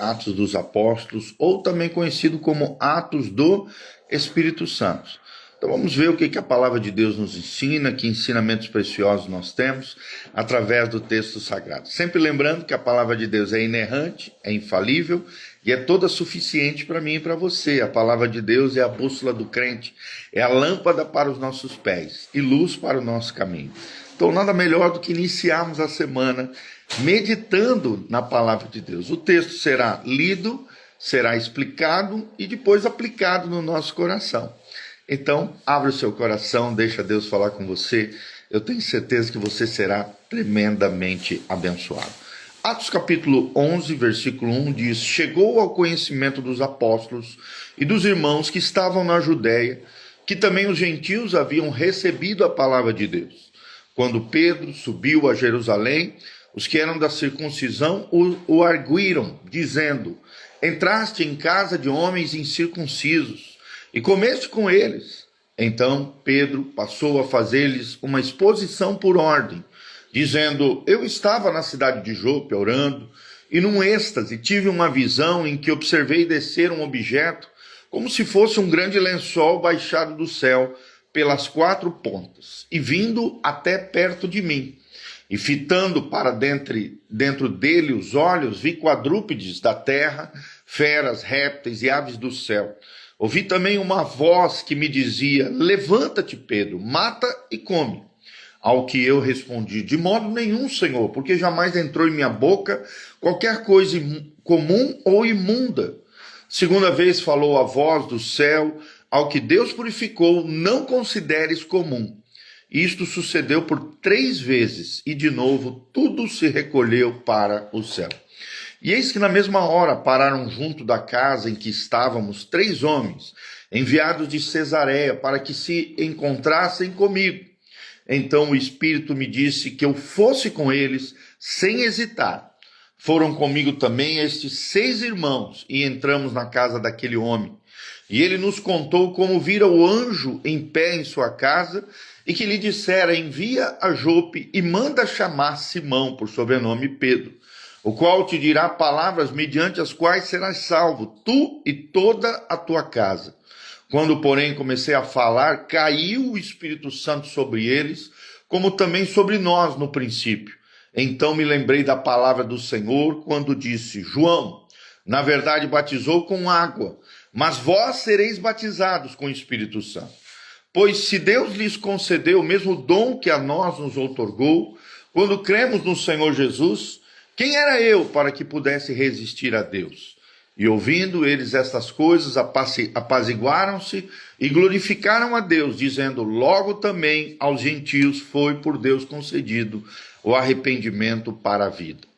Atos dos Apóstolos, ou também conhecido como Atos do Espírito Santo. Então vamos ver o que a palavra de Deus nos ensina, que ensinamentos preciosos nós temos através do texto sagrado. Sempre lembrando que a palavra de Deus é inerrante, é infalível e é toda suficiente para mim e para você. A palavra de Deus é a bússola do crente, é a lâmpada para os nossos pés e luz para o nosso caminho. Então nada melhor do que iniciarmos a semana meditando na palavra de Deus. O texto será lido, será explicado e depois aplicado no nosso coração. Então, abra o seu coração, deixa Deus falar com você. Eu tenho certeza que você será tremendamente abençoado. Atos capítulo 11, versículo 1 diz: Chegou ao conhecimento dos apóstolos e dos irmãos que estavam na Judéia, que também os gentios haviam recebido a palavra de Deus. Quando Pedro subiu a Jerusalém, os que eram da circuncisão o arguíram, dizendo: Entraste em casa de homens incircuncisos e comeste com eles. Então Pedro passou a fazer-lhes uma exposição por ordem, dizendo: Eu estava na cidade de Jope orando, e num êxtase tive uma visão em que observei descer um objeto, como se fosse um grande lençol baixado do céu pelas quatro pontas, e vindo até perto de mim. E fitando para dentro dele os olhos, vi quadrúpedes da terra, feras, répteis e aves do céu. Ouvi também uma voz que me dizia: Levanta-te, Pedro, mata e come. Ao que eu respondi: De modo nenhum, Senhor, porque jamais entrou em minha boca qualquer coisa comum ou imunda. Segunda vez falou a voz do céu: Ao que Deus purificou, não consideres comum. Isto sucedeu por 3 vezes, e de novo tudo se recolheu para o céu. E eis que na mesma hora pararam junto da casa em que estávamos 3 homens, enviados de Cesareia, para que se encontrassem comigo. Então o Espírito me disse que eu fosse com eles, sem hesitar. Foram comigo também estes 6 irmãos, e entramos na casa daquele homem. E ele nos contou como vira o anjo em pé em sua casa, e que lhe dissera: Envia a Jope e manda chamar Simão, por sobrenome Pedro, o qual te dirá palavras mediante as quais serás salvo, tu e toda a tua casa. Quando, porém, comecei a falar, caiu o Espírito Santo sobre eles, como também sobre nós no princípio. Então me lembrei da palavra do Senhor, quando disse: João, na verdade, batizou com água, mas vós sereis batizados com o Espírito Santo. Pois se Deus lhes concedeu o mesmo dom que a nós nos outorgou, quando cremos no Senhor Jesus, quem era eu para que pudesse resistir a Deus? E ouvindo eles estas coisas, apaziguaram-se e glorificaram a Deus, dizendo: Logo também aos gentios foi por Deus concedido o arrependimento para a vida.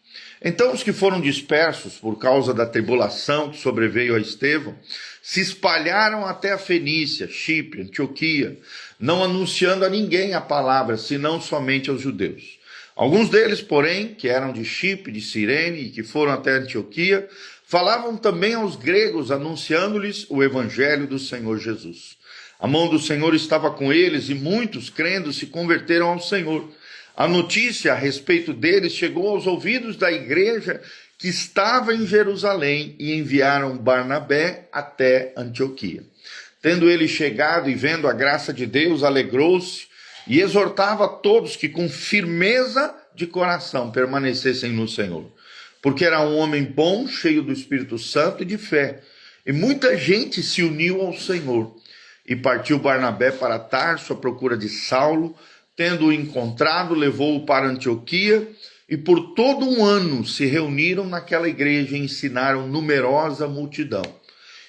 Então os que foram dispersos por causa da tribulação que sobreveio a Estevão, se espalharam até a Fenícia, Chipre, Antioquia, não anunciando a ninguém a palavra, senão somente aos judeus. Alguns deles, porém, que eram de Chipre, de Cirene e que foram até Antioquia, falavam também aos gregos, anunciando-lhes o evangelho do Senhor Jesus. A mão do Senhor estava com eles e muitos, crendo, se converteram ao Senhor. A notícia a respeito deles chegou aos ouvidos da igreja que estava em Jerusalém e enviaram Barnabé até Antioquia. Tendo ele chegado e vendo a graça de Deus, alegrou-se e exortava a todos que com firmeza de coração permanecessem no Senhor. Porque era um homem bom, cheio do Espírito Santo e de fé. E muita gente se uniu ao Senhor. E partiu Barnabé para Tarso à procura de Saulo. Tendo-o encontrado, levou-o para Antioquia. E por todo um ano se reuniram naquela igreja e ensinaram numerosa multidão.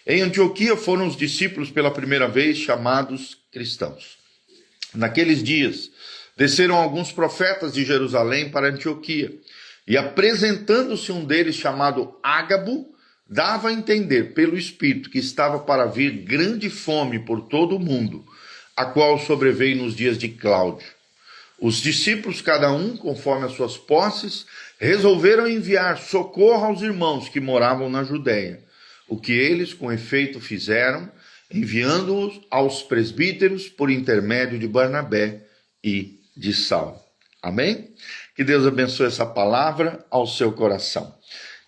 Em Antioquia foram os discípulos pela primeira vez chamados cristãos. Naqueles dias, desceram alguns profetas de Jerusalém para Antioquia, e apresentando-se um deles chamado Ágabo, dava a entender pelo Espírito que estava para vir grande fome por todo o mundo, a qual sobreveio nos dias de Cláudio. Os discípulos, cada um conforme as suas posses, resolveram enviar socorro aos irmãos que moravam na Judéia, o que eles com efeito fizeram, enviando-os aos presbíteros por intermédio de Barnabé e de Saulo. Amém? Que Deus abençoe essa palavra ao seu coração.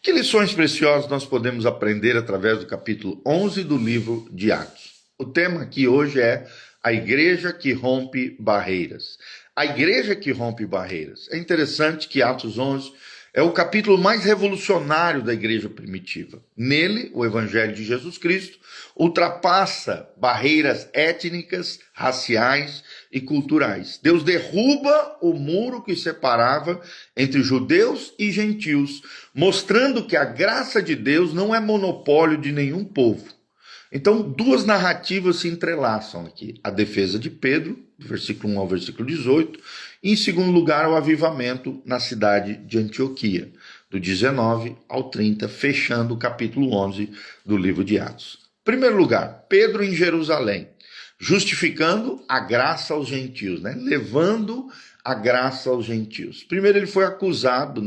Que lições preciosas nós podemos aprender através do capítulo 11 do livro de Atos? O tema aqui hoje é a igreja que rompe barreiras. A igreja que rompe barreiras. É interessante que Atos 11 é o capítulo mais revolucionário da igreja primitiva. Nele, o evangelho de Jesus Cristo ultrapassa barreiras étnicas, raciais e culturais. Deus derruba o muro que separava entre judeus e gentios, mostrando que a graça de Deus não é monopólio de nenhum povo. Então, duas narrativas se entrelaçam aqui. A defesa de Pedro, do versículo 1 ao versículo 18, e, em segundo lugar, o avivamento na cidade de Antioquia, do 19 ao 30, fechando o capítulo 11 do livro de Atos. Em primeiro lugar, Pedro em Jerusalém, justificando a graça aos gentios, levando a graça aos gentios. Primeiro ele foi acusado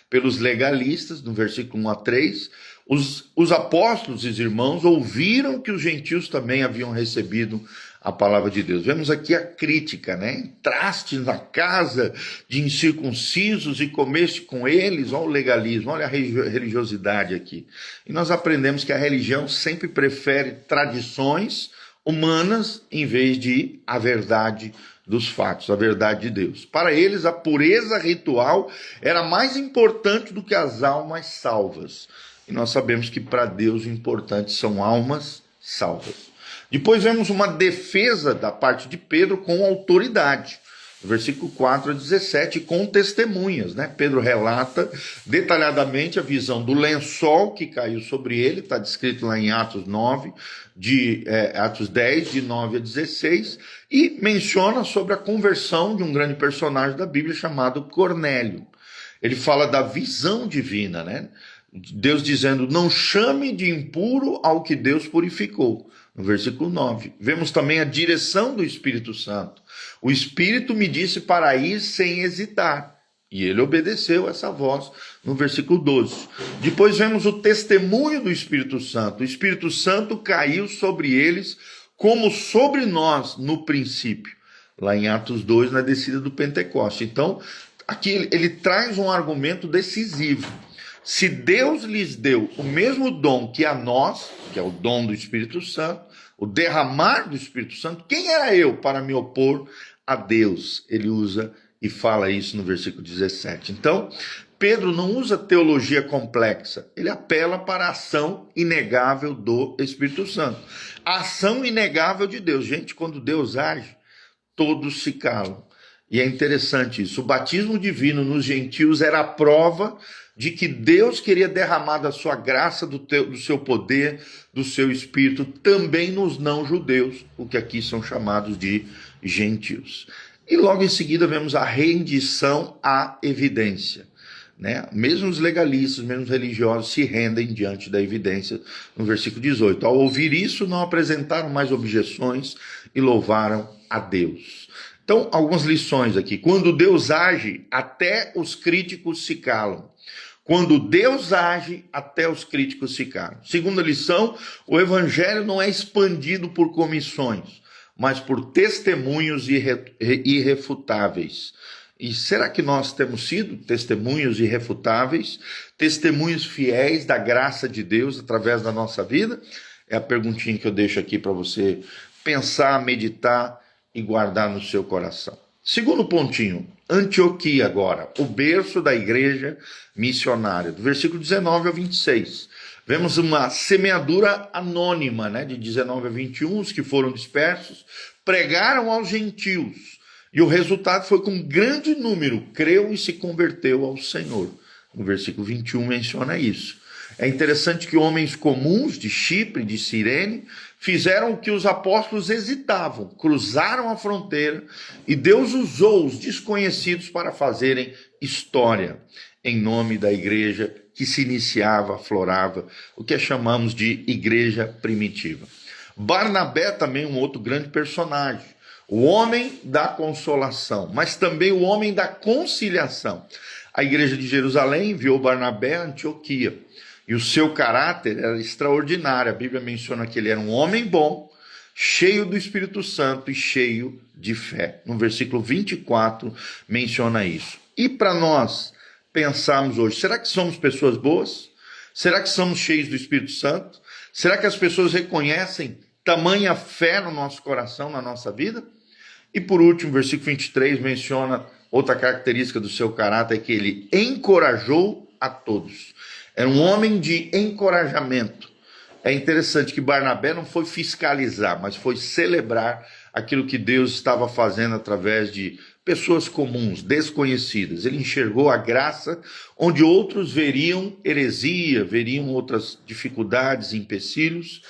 pelos legalistas, no versículo 1 a 3, os apóstolos e os irmãos ouviram que os gentios também haviam recebido a palavra de Deus. Vemos aqui a crítica, entraste na casa de incircuncisos e comeste com eles. Olha o legalismo, olha a religiosidade aqui. E nós aprendemos que a religião sempre prefere tradições humanas em vez de a verdade dos fatos, a verdade de Deus. Para eles, a pureza ritual era mais importante do que as almas salvas. E nós sabemos que para Deus o importante são almas salvas. Depois vemos uma defesa da parte de Pedro com autoridade. No versículo 4 a 17, com testemunhas. Pedro relata detalhadamente a visão do lençol que caiu sobre ele, está descrito lá em Atos 10, de 9 a 16, e menciona sobre a conversão de um grande personagem da Bíblia chamado Cornélio. Ele fala da visão divina, Deus dizendo, não chame de impuro ao que Deus purificou. No versículo 9. Vemos também a direção do Espírito Santo. O Espírito me disse para ir sem hesitar. E ele obedeceu essa voz no versículo 12. Depois vemos o testemunho do Espírito Santo. O Espírito Santo caiu sobre eles como sobre nós no princípio. Lá em Atos 2, na descida do Pentecoste. Então, aqui ele traz um argumento decisivo. Se Deus lhes deu o mesmo dom que a nós, que é o dom do Espírito Santo, o derramar do Espírito Santo, quem era eu para me opor a Deus? Ele usa e fala isso no versículo 17. Então, Pedro não usa teologia complexa, ele apela para a ação inegável do Espírito Santo. A ação inegável de Deus. Gente, quando Deus age, todos se calam. E é interessante isso. O batismo divino nos gentios era a prova de que Deus queria derramar da sua graça, do seu poder, do seu espírito, também nos não-judeus, o que aqui são chamados de gentios. E logo em seguida vemos a rendição à evidência. Mesmo os legalistas, mesmo os religiosos se rendem diante da evidência, no versículo 18. Ao ouvir isso, não apresentaram mais objeções e louvaram a Deus. Então, algumas lições aqui. Quando Deus age, até os críticos se calam. Quando Deus age, até os críticos se calam. Segunda lição, o evangelho não é expandido por comissões, mas por testemunhos irrefutáveis. E será que nós temos sido testemunhos irrefutáveis, testemunhos fiéis da graça de Deus através da nossa vida? É a perguntinha que eu deixo aqui para você pensar, meditar e guardar no seu coração. Segundo pontinho, Antioquia agora, o berço da igreja missionária, do versículo 19 ao 26. Vemos uma semeadura anônima, de 19 a 21, os que foram dispersos, pregaram aos gentios, e o resultado foi que um grande número creu e se converteu ao Senhor. No versículo 21 menciona isso. É interessante que homens comuns de Chipre, de Cirene, fizeram o que os apóstolos hesitavam, cruzaram a fronteira e Deus usou os desconhecidos para fazerem história em nome da igreja que se iniciava, aflorava, o que chamamos de igreja primitiva. Barnabé também um outro grande personagem, o homem da consolação, mas também o homem da conciliação. A igreja de Jerusalém enviou Barnabé a Antioquia. E o seu caráter era extraordinário. A Bíblia menciona que ele era um homem bom, cheio do Espírito Santo e cheio de fé. No versículo 24 menciona isso. E para nós pensarmos hoje, será que somos pessoas boas? Será que somos cheios do Espírito Santo? Será que as pessoas reconhecem tamanha fé no nosso coração, na nossa vida? E por último, versículo 23 menciona outra característica do seu caráter, que ele encorajou a todos. Era um homem de encorajamento. É interessante que Barnabé não foi fiscalizar, mas foi celebrar aquilo que Deus estava fazendo através de pessoas comuns, desconhecidas. Ele enxergou a graça onde outros veriam heresia, veriam outras dificuldades, empecilhos.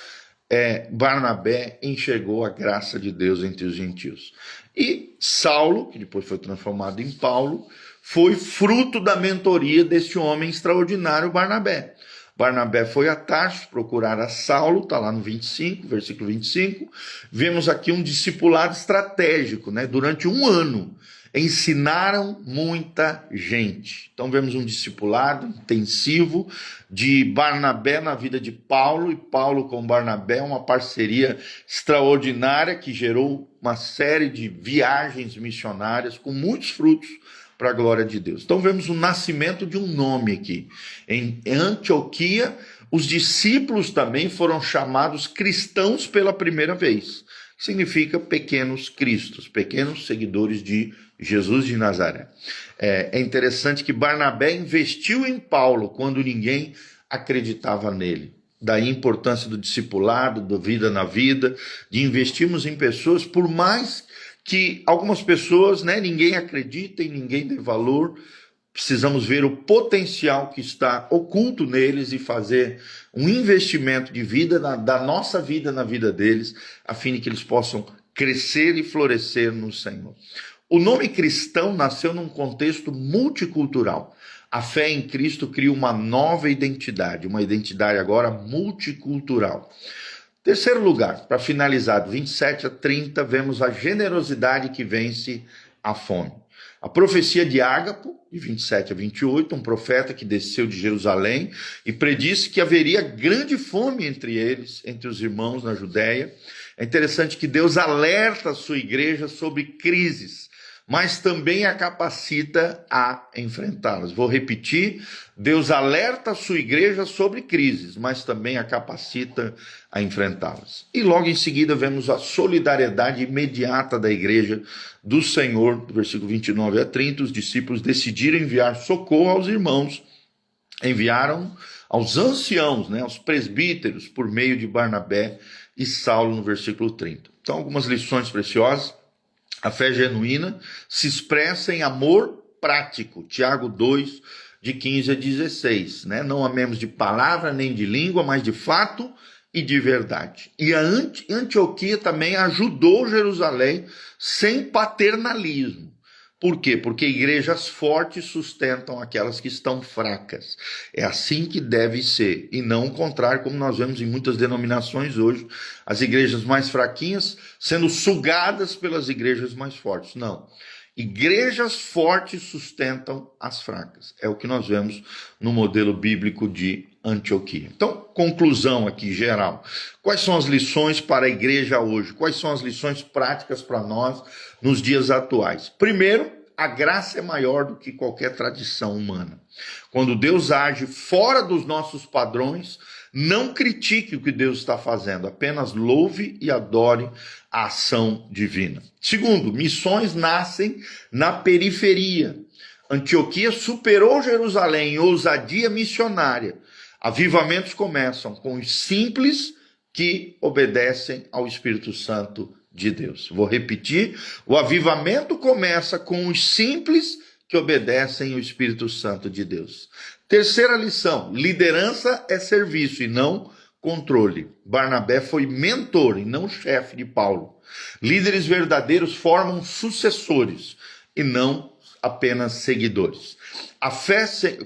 Barnabé enxergou a graça de Deus entre os gentios. E Saulo, que depois foi transformado em Paulo, foi fruto da mentoria deste homem extraordinário, Barnabé. Barnabé foi a Tarso procurar a Saulo, está lá no 25, versículo 25. Vemos aqui um discipulado estratégico, né? Durante um ano, ensinaram muita gente. Então vemos um discipulado intensivo de Barnabé na vida de Paulo, e Paulo com Barnabé, uma parceria extraordinária que gerou uma série de viagens missionárias com muitos frutos para a glória de Deus. Então vemos o nascimento de um nome aqui. Em Antioquia, os discípulos também foram chamados cristãos pela primeira vez. Significa pequenos cristos, pequenos seguidores de Jesus de Nazaré. É interessante que Barnabé investiu em Paulo quando ninguém acreditava nele. Daí a importância do discipulado, da vida na vida, de investirmos em pessoas, por mais que algumas pessoas, ninguém acredita e ninguém dê valor, precisamos ver o potencial que está oculto neles e fazer um investimento de vida, da nossa vida na vida deles, a fim de que eles possam crescer e florescer no Senhor. O nome cristão nasceu num contexto multicultural. A fé em Cristo cria uma nova identidade, uma identidade agora multicultural. Terceiro lugar, para finalizar, do 27 a 30, vemos a generosidade que vence a fome. A profecia de Ágapo, de 27 a 28, um profeta que desceu de Jerusalém e predisse que haveria grande fome entre eles, entre os irmãos na Judéia. É interessante que Deus alerta a sua igreja sobre crises, mas também a capacita a enfrentá-las. Vou repetir, Deus alerta a sua igreja sobre crises, mas também a capacita a enfrentá-las. E logo em seguida vemos a solidariedade imediata da igreja do Senhor, do versículo 29 a 30, os discípulos decidiram enviar socorro aos irmãos, enviaram aos anciãos, aos presbíteros, por meio de Barnabé e Saulo, no versículo 30. Então, algumas lições preciosas. A fé genuína se expressa em amor prático. Tiago 2, de 15 a 16. Não amemos de palavra nem de língua, mas de fato e de verdade. E a Antioquia também ajudou Jerusalém sem paternalismo. Por quê? Porque igrejas fortes sustentam aquelas que estão fracas. É assim que deve ser, e não o contrário, como nós vemos em muitas denominações hoje, as igrejas mais fraquinhas sendo sugadas pelas igrejas mais fortes. Não. Igrejas fortes sustentam as fracas. É o que nós vemos no modelo bíblico de Antioquia. Então, conclusão aqui geral. Quais são as lições para a igreja hoje? Quais são as lições práticas para nós nos dias atuais? Primeiro, a graça é maior do que qualquer tradição humana. Quando Deus age fora dos nossos padrões, não critique o que Deus está fazendo, apenas louve e adore a ação divina. Segundo, missões nascem na periferia. Antioquia superou Jerusalém em ousadia missionária. Avivamentos começam com os simples que obedecem ao Espírito Santo de Deus. Vou repetir, o avivamento começa com os simples que obedecem ao Espírito Santo de Deus. Terceira lição, liderança é serviço e não controle. Barnabé foi mentor e não chefe de Paulo. Líderes verdadeiros formam sucessores e não apenas seguidores.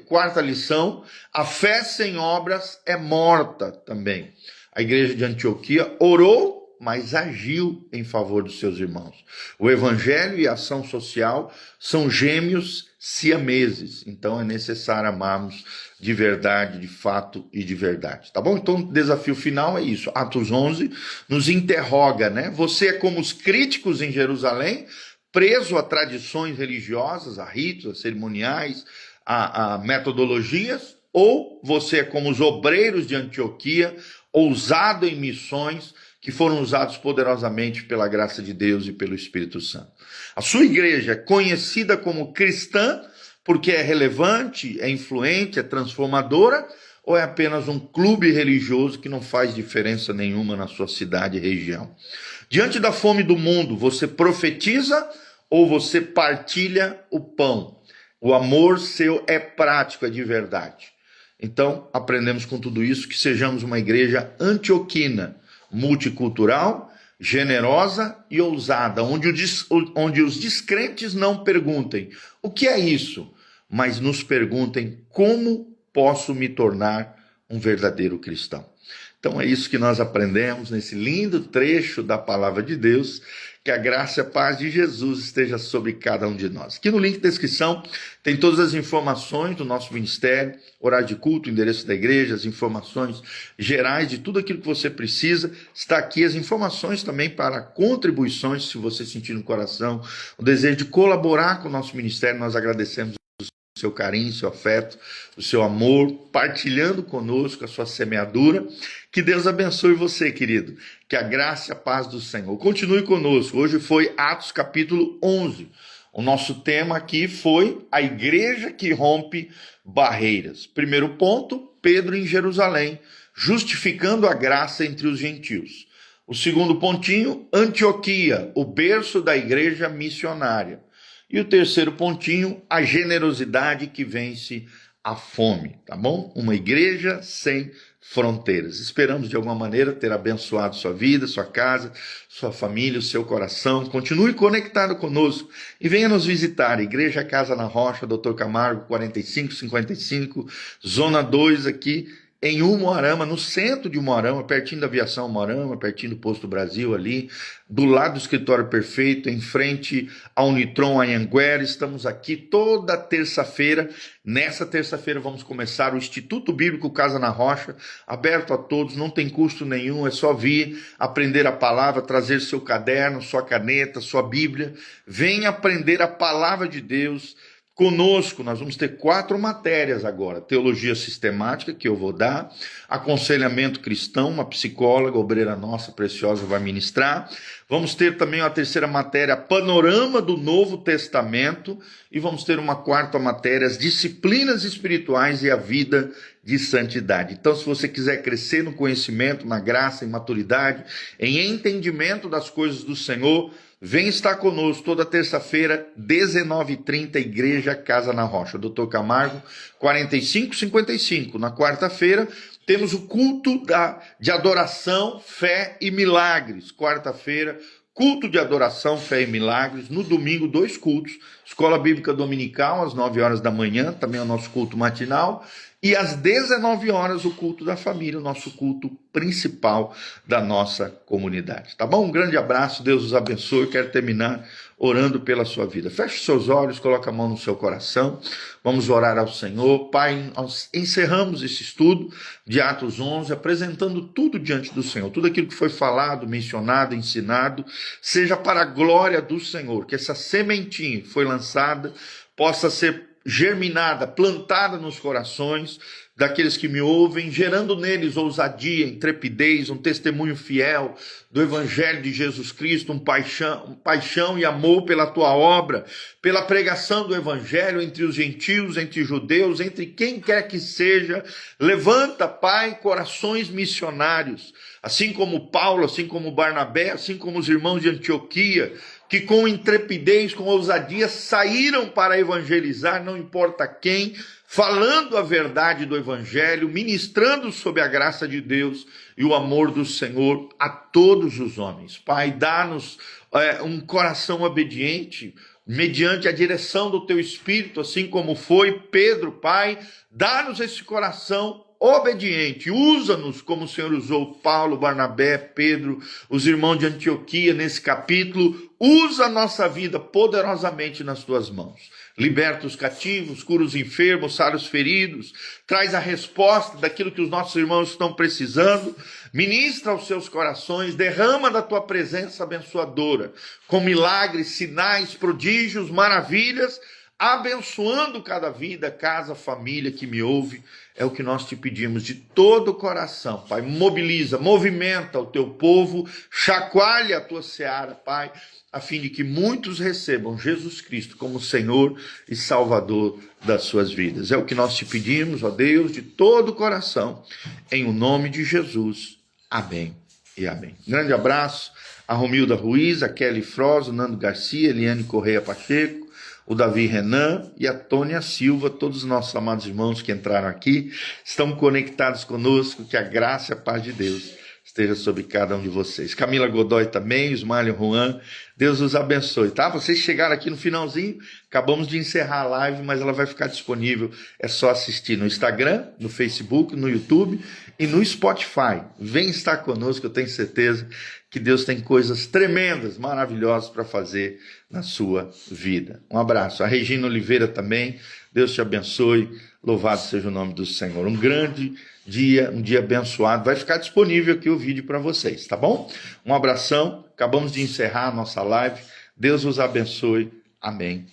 Quarta lição, a fé sem obras é morta também. A igreja de Antioquia orou, mas agiu em favor dos seus irmãos. O evangelho e a ação social são gêmeos siameses. Então é necessário amarmos de verdade, de fato e de verdade. Tá bom? Então o desafio final é isso. Atos 11 nos interroga, Você é como os críticos em Jerusalém, preso a tradições religiosas, a ritos, a cerimoniais, a metodologias, ou você é como os obreiros de Antioquia, ousado em missões, que foram usados poderosamente pela graça de Deus e pelo Espírito Santo. A sua igreja é conhecida como cristã porque é relevante, é influente, é transformadora, ou é apenas um clube religioso que não faz diferença nenhuma na sua cidade e região? Diante da fome do mundo, você profetiza ou você partilha o pão? O amor seu é prático, é de verdade. Então, aprendemos com tudo isso que sejamos uma igreja antioquina, multicultural, generosa e ousada, onde os descrentes não perguntem o que é isso, mas nos perguntem como posso me tornar um verdadeiro cristão. Então é isso que nós aprendemos nesse lindo trecho da palavra de Deus. Que a graça e a paz de Jesus esteja sobre cada um de nós. Aqui no link da descrição tem todas as informações do nosso ministério, horário de culto, endereço da igreja, as informações gerais de tudo aquilo que você precisa. Está aqui as informações também para contribuições, se você sentir no coração o desejo de colaborar com o nosso ministério. Nós agradecemos o seu carinho, o seu afeto, o seu amor, partilhando conosco a sua semeadura. Que Deus abençoe você, querido. Que a graça e a paz do Senhor continue conosco. Hoje foi Atos capítulo 11. O nosso tema aqui foi a igreja que rompe barreiras. Primeiro ponto, Pedro em Jerusalém, justificando a graça entre os gentios. O segundo pontinho, Antioquia, o berço da igreja missionária. E o terceiro pontinho, a generosidade que vence a fome, tá bom? Uma igreja sem fronteiras. Esperamos de alguma maneira ter abençoado sua vida, sua casa, sua família, o seu coração. Continue conectado conosco e venha nos visitar. Igreja Casa na Rocha, Dr. Camargo, 4555, Zona 2 aqui em Umuarama, no centro de Umuarama, pertinho da Aviação Umuarama, pertinho do Posto Brasil ali, do lado do Escritório Perfeito, em frente ao Unitron Anhanguera. Estamos aqui toda terça-feira. Nessa terça-feira vamos começar o Instituto Bíblico Casa na Rocha, aberto a todos, não tem custo nenhum, é só vir aprender a palavra, trazer seu caderno, sua caneta, sua Bíblia. Venha aprender a palavra de Deus conosco. Nós vamos ter 4 matérias agora: teologia sistemática, que eu vou dar, aconselhamento cristão, uma psicóloga, obreira nossa, preciosa, vai ministrar. Vamos ter também a terceira matéria, panorama do Novo Testamento, e vamos ter uma quarta matéria, as disciplinas espirituais e a vida de santidade. Então, se você quiser crescer no conhecimento, na graça, em maturidade, em entendimento das coisas do Senhor, vem estar conosco toda terça-feira, 19h30, Igreja Casa na Rocha. Dr. Camargo, 4555. Na quarta-feira, temos o culto de adoração, fé e milagres. Quarta-feira, culto de adoração, fé e milagres. No domingo, 2 cultos. Escola Bíblica Dominical, às 9 horas da manhã, também é o nosso culto matinal. E às 19 horas, o culto da família, o nosso culto principal da nossa comunidade. Tá bom? Um grande abraço, Deus os abençoe. Eu quero terminar orando pela sua vida. Feche os seus olhos, coloque a mão no seu coração. Vamos orar ao Senhor. Pai, nós encerramos esse estudo de Atos 11, apresentando tudo diante do Senhor. Tudo aquilo que foi falado, mencionado, ensinado, seja para a glória do Senhor. Que essa sementinha que foi lançada possa ser germinada, plantada nos corações daqueles que me ouvem, gerando neles ousadia, intrepidez, um testemunho fiel do Evangelho de Jesus Cristo, um paixão e amor pela tua obra, pela pregação do Evangelho entre os gentios, entre judeus, entre quem quer que seja. Levanta, Pai, corações missionários, assim como Paulo, assim como Barnabé, assim como os irmãos de Antioquia, que com intrepidez, com ousadia, saíram para evangelizar, não importa quem, falando a verdade do Evangelho, ministrando sobre a graça de Deus e o amor do Senhor a todos os homens. Pai, dá-nos um coração obediente, mediante a direção do Teu Espírito, assim como foi Pedro, Pai, dá-nos esse coração obediente, usa-nos como o Senhor usou Paulo, Barnabé, Pedro, os irmãos de Antioquia nesse capítulo. Usa a nossa vida poderosamente nas tuas mãos. Liberta os cativos, cura os enfermos, sara os feridos, traz a resposta daquilo que os nossos irmãos estão precisando, ministra aos seus corações, derrama da tua presença abençoadora, com milagres, sinais, prodígios, maravilhas, abençoando cada vida, casa, família que me ouve. É o que nós te pedimos de todo o coração, Pai. Mobiliza, movimenta o teu povo, chacoalha a tua seara, Pai, a fim de que muitos recebam Jesus Cristo como Senhor e Salvador das suas vidas. É o que nós te pedimos, ó Deus, de todo o coração, em o nome de Jesus. Amém e amém. Grande abraço a Romilda Ruiz, a Kelly Froz, o Nando Garcia, Eliane Correia Pacheco, o Davi Renan e a Tônia Silva, todos os nossos amados irmãos que entraram aqui, estão conectados conosco, que a graça e a paz de Deus esteja sobre cada um de vocês. Camila Godoy também, Ismael Juan, Deus os abençoe, tá? Vocês chegaram aqui no finalzinho, acabamos de encerrar a live, mas ela vai ficar disponível, é só assistir no Instagram, no Facebook, no YouTube e no Spotify. Vem estar conosco, eu tenho certeza que Deus tem coisas tremendas, maravilhosas para fazer na sua vida. Um abraço. A Regina Oliveira também, Deus te abençoe, louvado seja o nome do Senhor. Um grande dia, um dia abençoado. Vai ficar disponível aqui o vídeo para vocês, tá bom? Um abração, acabamos de encerrar a nossa live. Deus os abençoe. Amém